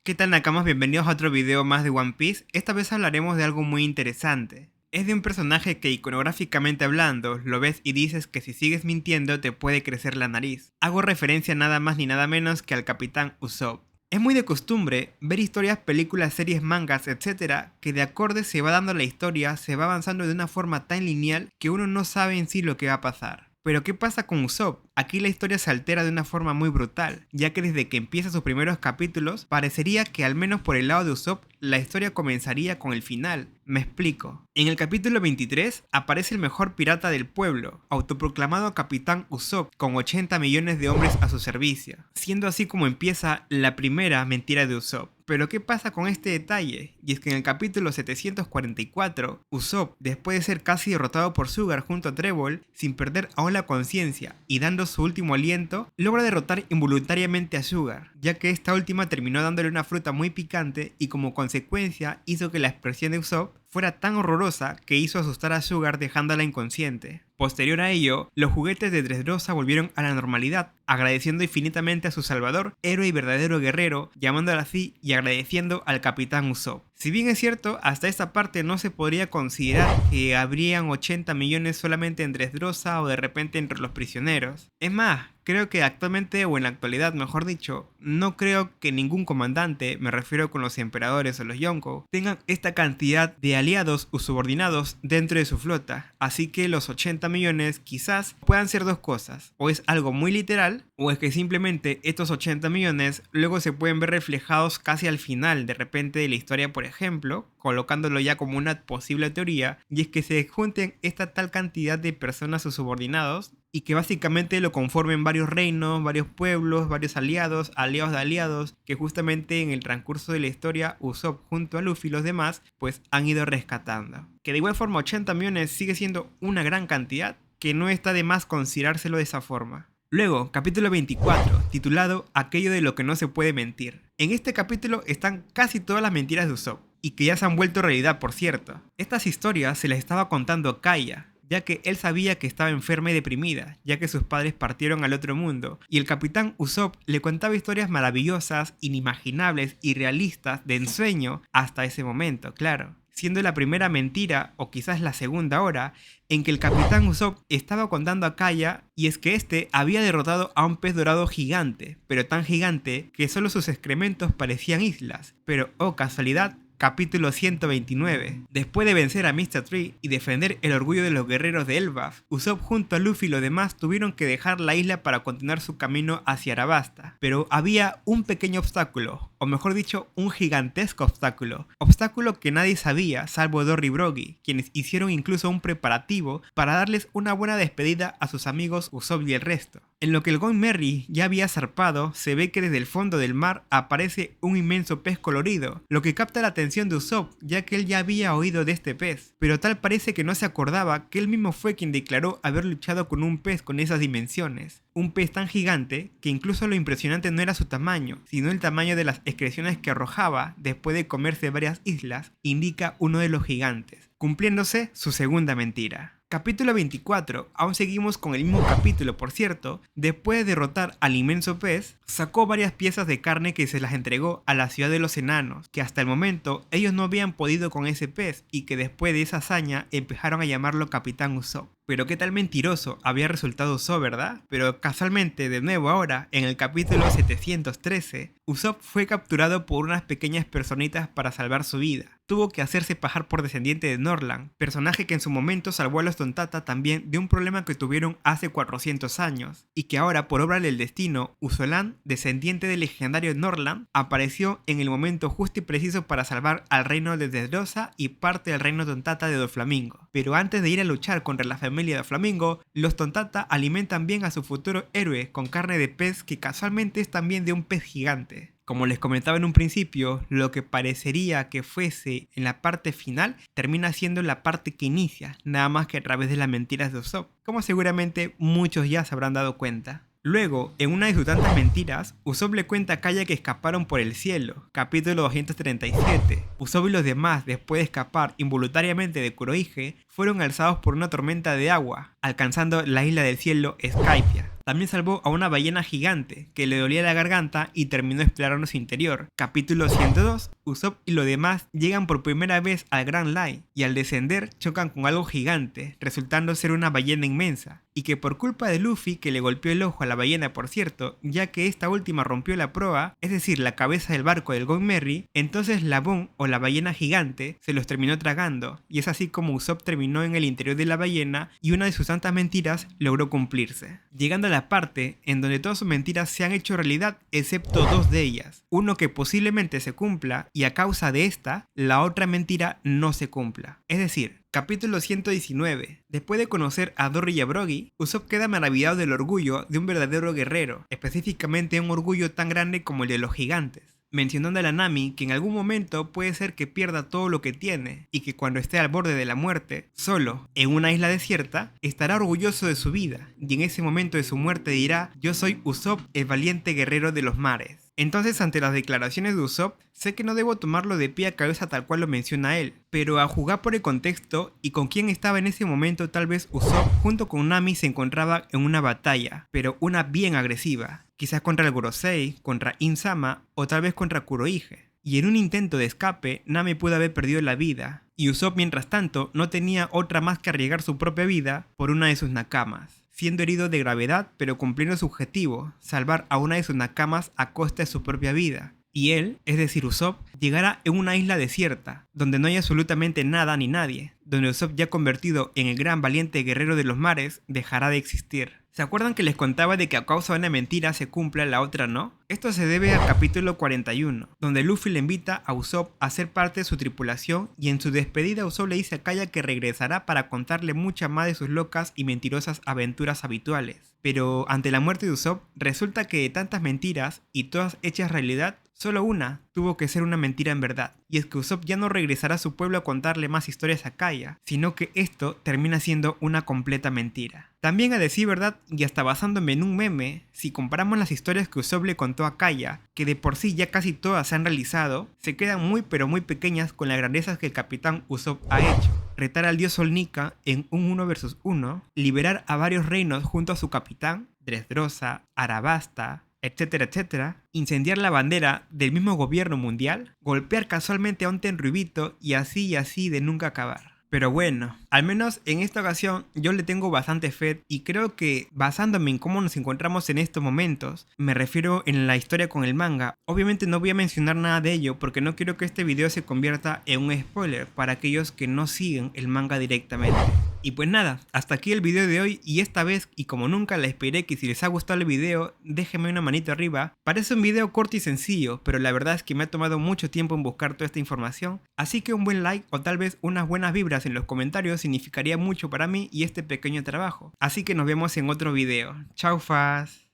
¿Qué tal, Nakamas? Bienvenidos a otro video más de One Piece. Esta vez hablaremos de algo muy interesante. Es de un personaje que, iconográficamente hablando, lo ves y dices que si sigues mintiendo te puede crecer la nariz. Hago referencia nada más ni nada menos que al Capitán Usopp. Es muy de costumbre ver historias, películas, series, mangas, etc. que de acorde se va dando la historia, se va avanzando de una forma tan lineal que uno no sabe en sí lo que va a pasar. Pero ¿qué pasa con Usopp? Aquí la historia se altera de una forma muy brutal, ya que desde que empieza sus primeros capítulos, parecería que al menos por el lado de Usopp, la historia comenzaría con el final. Me explico. En el capítulo 23 aparece el mejor pirata del pueblo, autoproclamado Capitán Usopp, con 80 millones de hombres a su servicio, siendo así como empieza la primera mentira de Usopp. Pero ¿qué pasa con este detalle? Y es que en el capítulo 744, Usopp, después de ser casi derrotado por Sugar junto a Trébol, sin perder aún la conciencia y dando su último aliento, logra derrotar involuntariamente a Sugar, ya que esta última terminó dándole una fruta muy picante y como consecuencia hizo que la expresión de Usopp fuera tan horrorosa que hizo asustar a Sugar dejándola inconsciente. Posterior a ello, los juguetes de Dressrosa volvieron a la normalidad, agradeciendo infinitamente a su salvador, héroe y verdadero guerrero, llamándolo así y agradeciendo al Capitán Usopp. Si bien es cierto, hasta esta parte no se podría considerar que habrían 80 millones solamente en Dressrosa o de repente entre los prisioneros. Es más, creo que actualmente, o en la actualidad mejor dicho, no creo que ningún comandante, me refiero con los emperadores o los Yonko, tengan esta cantidad de aliados o subordinados dentro de su flota, así que los 80 millones quizás puedan ser dos cosas, o es algo muy literal, o es que simplemente estos 80 millones luego se pueden ver reflejados casi al final de repente de la historia, por ejemplo, colocándolo ya como una posible teoría, y es que se junten esta tal cantidad de personas o subordinados y que básicamente lo conformen varios reinos, varios pueblos, varios aliados, aliados de aliados, que justamente en el transcurso de la historia Usopp junto a Luffy y los demás pues han ido rescatando. Que de igual forma 80 millones sigue siendo una gran cantidad, que no está de más considerárselo de esa forma. Luego, capítulo 24, titulado Aquello de lo que no se puede mentir. En este capítulo están casi todas las mentiras de Usopp, y que ya se han vuelto realidad, por cierto. Estas historias se las estaba contando Kaya, ya que él sabía que estaba enferma y deprimida, ya que sus padres partieron al otro mundo, y el Capitán Usopp le contaba historias maravillosas, inimaginables y realistas de ensueño hasta ese momento, claro. Siendo la primera mentira, o quizás la segunda hora, en que el Capitán Usopp estaba contando a Kaya, y es que este había derrotado a un pez dorado gigante, pero tan gigante que solo sus excrementos parecían islas. Pero, oh casualidad, capítulo 129. Después de vencer a Mr. Tree y defender el orgullo de los guerreros de Elbaf, Usopp junto a Luffy y los demás tuvieron que dejar la isla para continuar su camino hacia Arabasta. Pero había un pequeño obstáculo, o mejor dicho, un gigantesco obstáculo que nadie sabía salvo Dory y Brogy, quienes hicieron incluso un preparativo para darles una buena despedida a sus amigos Usopp y el resto. En lo que el Going Merry ya había zarpado, se ve que desde el fondo del mar aparece un inmenso pez colorido, lo que capta la atención de Usopp, ya que él ya había oído de este pez, pero tal parece que no se acordaba que él mismo fue quien declaró haber luchado con un pez con esas dimensiones. Un pez tan gigante que incluso lo impresionante no era su tamaño, sino el tamaño de las excreciones que arrojaba después de comerse varias islas, indica uno de los gigantes, cumpliéndose su segunda mentira. Capítulo 24, aún seguimos con el mismo capítulo, por cierto. Después de derrotar al inmenso pez, sacó varias piezas de carne que se las entregó a la ciudad de los enanos, que hasta el momento ellos no habían podido con ese pez y que después de esa hazaña empezaron a llamarlo Capitán Usopp. Pero qué tal mentiroso había resultado Usopp, ¿verdad? Pero casualmente, de nuevo ahora, en el capítulo 713, Usopp fue capturado por unas pequeñas personitas para salvar su vida. Tuvo que hacerse pasar por descendiente de Norland, personaje que en su momento salvó a los Tontata también de un problema que tuvieron hace 400 años, y que ahora por obra del destino, Usolan, descendiente del legendario Norland, apareció en el momento justo y preciso para salvar al reino de Dressrosa y parte del reino Tontata de Doflamingo. Pero antes de ir a luchar contra la familia de Doflamingo, los Tontata alimentan bien a su futuro héroe con carne de pez que casualmente es también de un pez gigante. Como les comentaba en un principio, lo que parecería que fuese en la parte final termina siendo la parte que inicia, nada más que a través de las mentiras de Usopp, como seguramente muchos ya se habrán dado cuenta. Luego, en una de sus tantas mentiras, Usopp le cuenta a Kaya que escaparon por el cielo, capítulo 237. Usopp y los demás, después de escapar involuntariamente de Kurohige, fueron alzados por una tormenta de agua, alcanzando la isla del cielo Skypiea. También salvó a una ballena gigante que le dolía la garganta y terminó explorando su interior. Capítulo 102. Usopp y los demás llegan por primera vez al Grand Line y al descender chocan con algo gigante, resultando ser una ballena inmensa. Y que por culpa de Luffy, que le golpeó el ojo a la ballena por cierto, ya que esta última rompió la proa, es decir, la cabeza del barco del Going Merry, entonces la Bon o la ballena gigante se los terminó tragando, y es así como Usopp terminó en el interior de la ballena y una de sus tantas mentiras logró cumplirse. Llegando a la parte en donde todas sus mentiras se han hecho realidad excepto dos de ellas, uno que posiblemente se cumpla y a causa de esta, la otra mentira no se cumpla. Es decir, capítulo 119. Después de conocer a Dory y a Brogy, Usopp queda maravillado del orgullo de un verdadero guerrero, específicamente un orgullo tan grande como el de los gigantes, mencionando a la Nami que en algún momento puede ser que pierda todo lo que tiene y que cuando esté al borde de la muerte, solo, en una isla desierta, estará orgulloso de su vida y en ese momento de su muerte dirá: yo soy Usopp, el valiente guerrero de los mares. Entonces, ante las declaraciones de Usopp, sé que no debo tomarlo de pie a cabeza tal cual lo menciona él, pero a jugar por el contexto y con quién estaba en ese momento, tal vez Usopp junto con Nami se encontraba en una batalla, pero una bien agresiva, quizás contra el Gorosei, contra Im-sama o tal vez contra Kurohige. Y en un intento de escape, Nami pudo haber perdido la vida, y Usopp mientras tanto no tenía otra más que arriesgar su propia vida por una de sus nakamas, siendo herido de gravedad pero cumpliendo su objetivo, salvar a una de sus nakamas a costa de su propia vida. Y él, es decir Usopp, llegará en una isla desierta, donde no hay absolutamente nada ni nadie, donde Usopp, ya convertido en el gran valiente guerrero de los mares, dejará de existir. ¿Se acuerdan que les contaba de que a causa de una mentira se cumpla, la otra no? Esto se debe al capítulo 41, donde Luffy le invita a Usopp a ser parte de su tripulación y en su despedida Usopp le dice a Kaya que regresará para contarle muchas más de sus locas y mentirosas aventuras habituales. Pero ante la muerte de Usopp, resulta que de tantas mentiras y todas hechas realidad, solo una tuvo que ser una mentira en verdad, y es que Usopp ya no regresará a su pueblo a contarle más historias a Kaya, sino que esto termina siendo una completa mentira. También a decir verdad, y hasta basándome en un meme, si comparamos las historias que Usopp le contó a Kaya, que de por sí ya casi todas se han realizado, se quedan muy pero muy pequeñas con las grandezas que el capitán Usopp ha hecho. Retar al dios Sol Nika en un 1 vs 1, liberar a varios reinos junto a su capitán, Dressrosa, Arabasta, etcétera, etcétera, incendiar la bandera del mismo gobierno mundial, golpear casualmente a un Tenryubito y así de nunca acabar. Pero bueno, al menos en esta ocasión yo le tengo bastante fe y creo que basándome en cómo nos encontramos en estos momentos, me refiero en la historia con el manga, obviamente no voy a mencionar nada de ello porque no quiero que este video se convierta en un spoiler para aquellos que no siguen el manga directamente. Y pues nada, hasta aquí el video de hoy y esta vez, y como nunca les pediré que si les ha gustado el video, déjenme una manito arriba. Parece un video corto y sencillo, pero la verdad es que me ha tomado mucho tiempo en buscar toda esta información, así que un buen like o tal vez unas buenas vibras en los comentarios significaría mucho para mí y este pequeño trabajo. Así que nos vemos en otro video. Chau fas.